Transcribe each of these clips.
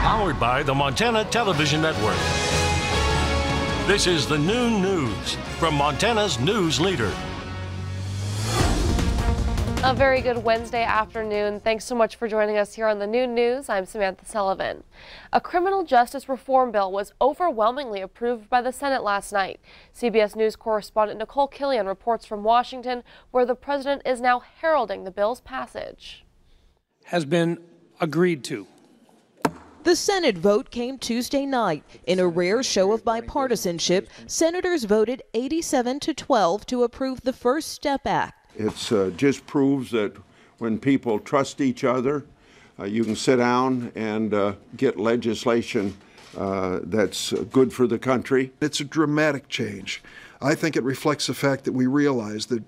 Powered by the Montana Television Network. This is the Noon News from Montana's news leader. A very good Wednesday afternoon. Thanks so much for joining us here on the Noon News. I'm Samantha Sullivan. A criminal justice reform bill was overwhelmingly approved by the Senate last night. CBS News correspondent Nicole Killian reports from Washington, where the president is now heralding the bill's passage. Has been agreed to. The Senate vote came Tuesday night. In a rare show of bipartisanship, senators voted 87-12 to approve the First Step Act. It just proves that when people trust each other, you can sit down and get legislation that's good for the country. It's a dramatic change. I think it reflects the fact that we realize that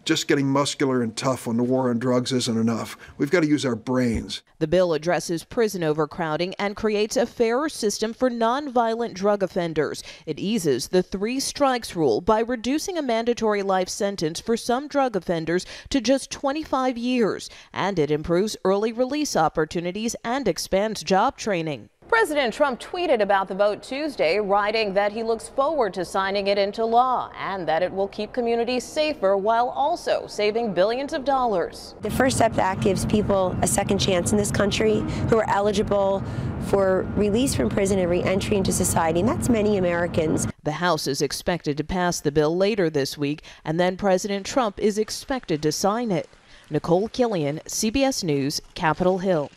just getting muscular and tough on the war on drugs isn't enough. We've got to use our brains. The bill addresses prison overcrowding and creates a fairer system for nonviolent drug offenders. It eases the 3 strikes rule by reducing a mandatory life sentence for some drug offenders to just 25 years. And it improves early release opportunities and expands job training. President Trump tweeted about the vote Tuesday, writing that he looks forward to signing it into law and that it will keep communities safer while also saving billions of dollars. The First Step Act gives people a second chance in this country who are eligible for release from prison and re-entry into society, and that's many Americans. The House is expected to pass the bill later this week, and then President Trump is expected to sign it. Nicole Killian, CBS News, Capitol Hill.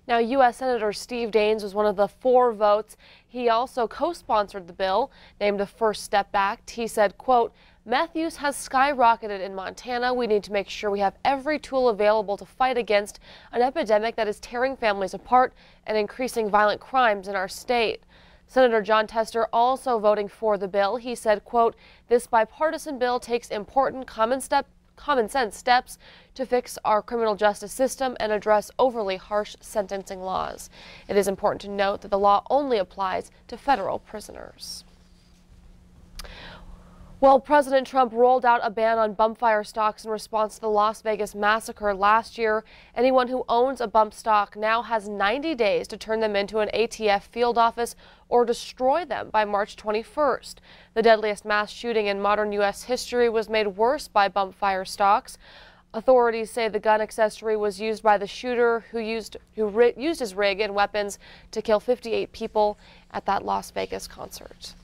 Now, U.S. Senator Steve Daines was one of the 4 votes. He also co-sponsored the bill, named the First Step Act. He said, quote, "Meth use has skyrocketed in Montana. We need to make sure we have every tool available to fight against an epidemic that is tearing families apart and increasing violent crimes in our state." Senator Jon Tester also voting for the bill. He said, quote, "This bipartisan bill takes important common sense steps to fix our criminal justice system and address overly harsh sentencing laws. It is important to note that the law only applies to federal prisoners." Well, President Trump rolled out a ban on bump fire stocks in response to the Las Vegas massacre last year. Anyone who owns a bump stock now has 90 days to turn them into an ATF field office or destroy them by March 21st. The deadliest mass shooting in modern U.S. history was made worse by bump fire stocks. Authorities say the gun accessory was used by the shooter who used his rig and weapons to kill 58 people at that Las Vegas concert.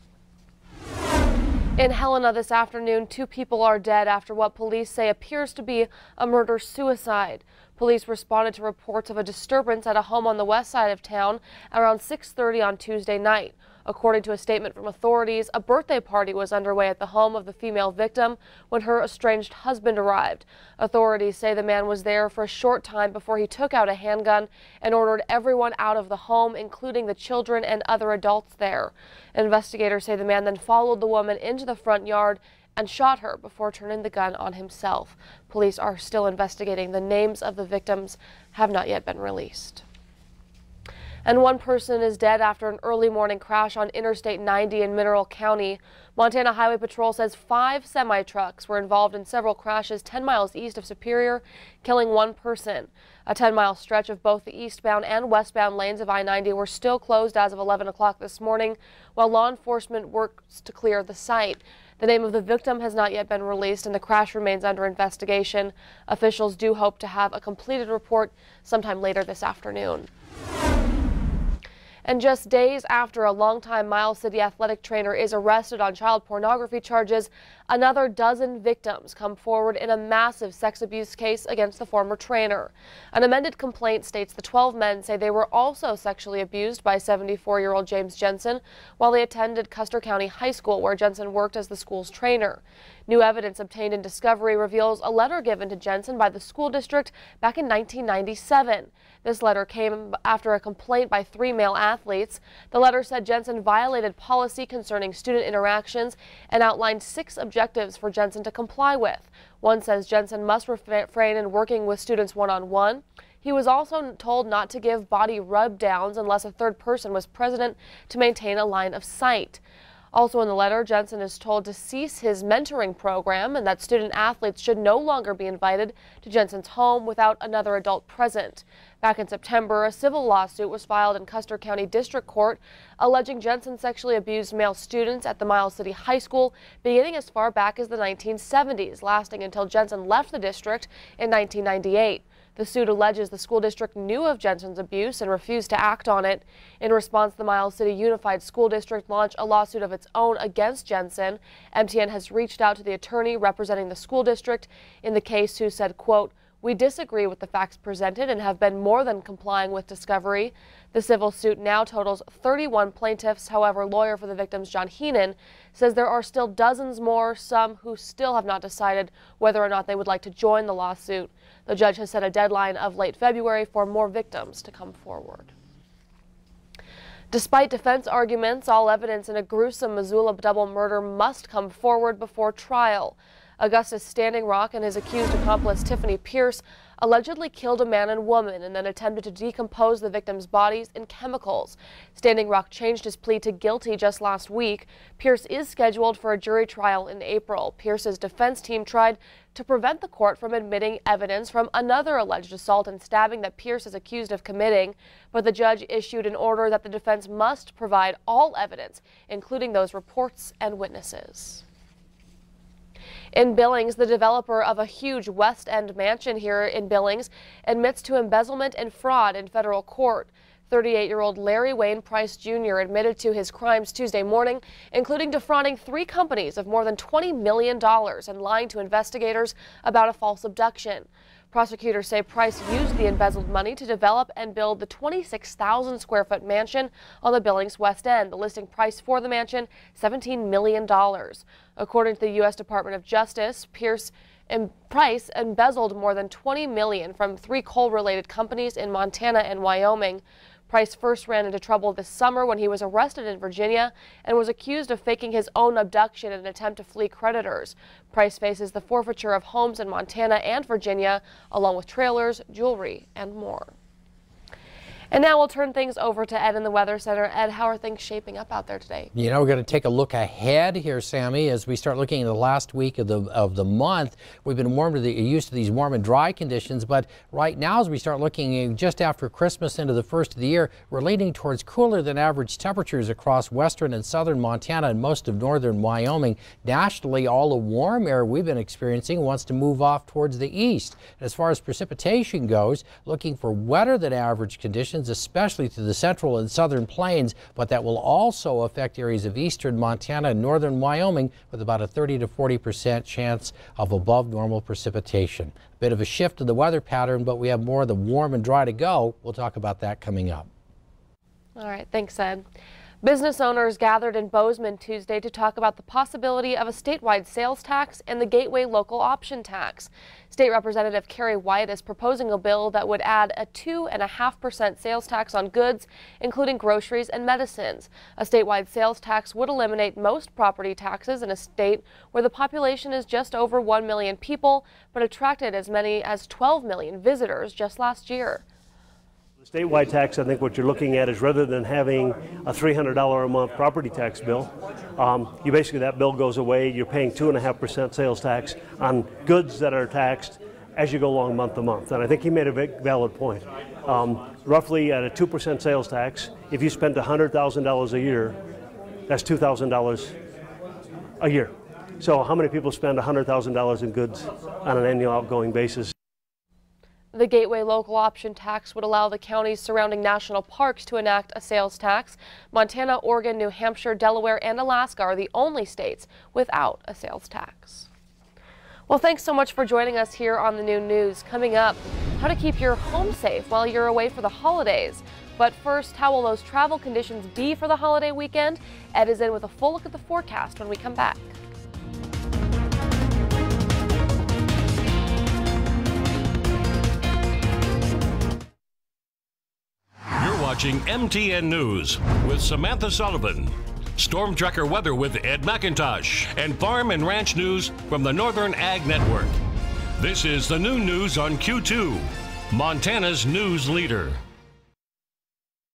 In Helena this afternoon, 2 people are dead after what police say appears to be a murder-suicide. Police responded to reports of a disturbance at a home on the west side of town around 6:30 on Tuesday night. According to a statement from authorities, a birthday party was underway at the home of the female victim when her estranged husband arrived. Authorities say the man was there for a short time before he took out a handgun and ordered everyone out of the home, including the children and other adults there. Investigators say the man then followed the woman into the front yard and shot her before turning the gun on himself. Police are still investigating. The names of the victims have not yet been released. And 1 person is dead after an early morning crash on Interstate 90 in Mineral County. Montana Highway Patrol says 5 semi-trucks were involved in several crashes 10 miles east of Superior, killing 1 person. A 10-mile stretch of both the eastbound and westbound lanes of I-90 were still closed as of 11 o'clock this morning, while law enforcement works to clear the site. The name of the victim has not yet been released, and the crash remains under investigation. Officials do hope to have a completed report sometime later this afternoon. And just days after a longtime Miles City athletic trainer is arrested on child pornography charges, another dozen victims come forward in a massive sex abuse case against the former trainer. An amended complaint states the 12 men say they were also sexually abused by 74-year-old James Jensen while they attended Custer County High School, where Jensen worked as the school's trainer. New evidence obtained in discovery reveals a letter given to Jensen by the school district back in 1997. This letter came after a complaint by 3 male athletes. The letter said Jensen violated policy concerning student interactions and outlined 6 objectives for Jensen to comply with. One says Jensen must refrain in working with students one-on-one. He was also told not to give body rub-downs unless a third person was present to maintain a line of sight. Also in the letter, Jensen is told to cease his mentoring program and that student athletes should no longer be invited to Jensen's home without another adult present. Back in September, a civil lawsuit was filed in Custer County District Court alleging Jensen sexually abused male students at the Miles City High School beginning as far back as the 1970s, lasting until Jensen left the district in 1998. The suit alleges the school district knew of Jensen's abuse and refused to act on it. In response, the Miles City Unified School District launched a lawsuit of its own against Jensen. MTN has reached out to the attorney representing the school district in the case, who said, quote, "We disagree with the facts presented and have been more than complying with discovery." The civil suit now totals 31 plaintiffs. However, lawyer for the victims, John Heenan, says there are still dozens more, some who still have not decided whether or not they would like to join the lawsuit. The judge has set a deadline of late February for more victims to come forward. Despite defense arguments, all evidence in a gruesome Missoula double murder must come forward before trial. Augustus Standing Rock and his accused accomplice Tiffany Pierce allegedly killed a man and woman and then attempted to decompose the victims' bodies in chemicals. Standing Rock changed his plea to guilty just last week. Pierce is scheduled for a jury trial in April. Pierce's defense team tried to prevent the court from admitting evidence from another alleged assault and stabbing that Pierce is accused of committing, but the judge issued an order that the defense must provide all evidence, including those reports and witnesses. In Billings, the developer of a huge West End mansion here in Billings admits to embezzlement and fraud in federal court. 38-year-old Larry Wayne Price Jr. admitted to his crimes Tuesday morning, including defrauding 3 companies of more than $20 million and lying to investigators about a false abduction. Prosecutors say Price used the embezzled money to develop and build the 26,000 square foot mansion on the Billings West End. The listing price for the mansion, $17 million. According to the U.S. Department of Justice, Price embezzled more than $20 million from 3 coal-related companies in Montana and Wyoming. Price first ran into trouble this summer when he was arrested in Virginia and was accused of faking his own abduction in an attempt to flee creditors. Price faces the forfeiture of homes in Montana and Virginia, along with trailers, jewelry, and more. And now we'll turn things over to Ed in the Weather Center. Ed, how are things shaping up out there today? You know, we're going to take a look ahead here, Sammy, as we start looking at the last week of the month. We've been used to these warm and dry conditions, but right now, as we start looking just after Christmas into the first of the year, we're leaning towards cooler than average temperatures across western and southern Montana and most of northern Wyoming. Nationally, all the warm air we've been experiencing wants to move off towards the east. As far as precipitation goes, looking for wetter than average conditions, especially to the central and southern plains, but that will also affect areas of eastern Montana and northern Wyoming with about a 30 to 40% chance of above normal precipitation. A bit of a shift in the weather pattern, but we have more of the warm and dry to go. We'll talk about that coming up. All right, thanks, Ed. Business owners gathered in Bozeman Tuesday to talk about the possibility of a statewide sales tax and the gateway local option tax. State Representative Carrie White is proposing a bill that would add a 2.5% sales tax on goods, including groceries and medicines. A statewide sales tax would eliminate most property taxes in a state where the population is just over 1 million people, but attracted as many as 12 million visitors just last year. The statewide tax, I think what you're looking at is rather than having a $300 a month property tax bill, that bill goes away. You're paying 2.5% sales tax on goods that are taxed as you go along month to month. And I think he made a valid point. Roughly at a 2% sales tax, if you spent $100,000 a year, that's $2,000 a year. So how many people spend $100,000 in goods on an annual outgoing basis? The gateway local option tax would allow the counties surrounding national parks to enact a sales tax. Montana, Oregon, New Hampshire, Delaware, and Alaska are the only states without a sales tax. Well, thanks so much for joining us here on the Noon News. Coming up, how to keep your home safe while you're away for the holidays. But first, how will those travel conditions be for the holiday weekend? Ed is in with a full look at the forecast when we come back. Watching MTN News with Samantha Sullivan, Storm Tracker weather with Ed McIntosh, and Farm and Ranch News from the Northern Ag Network. This is the Noon News on Q2, Montana's news leader.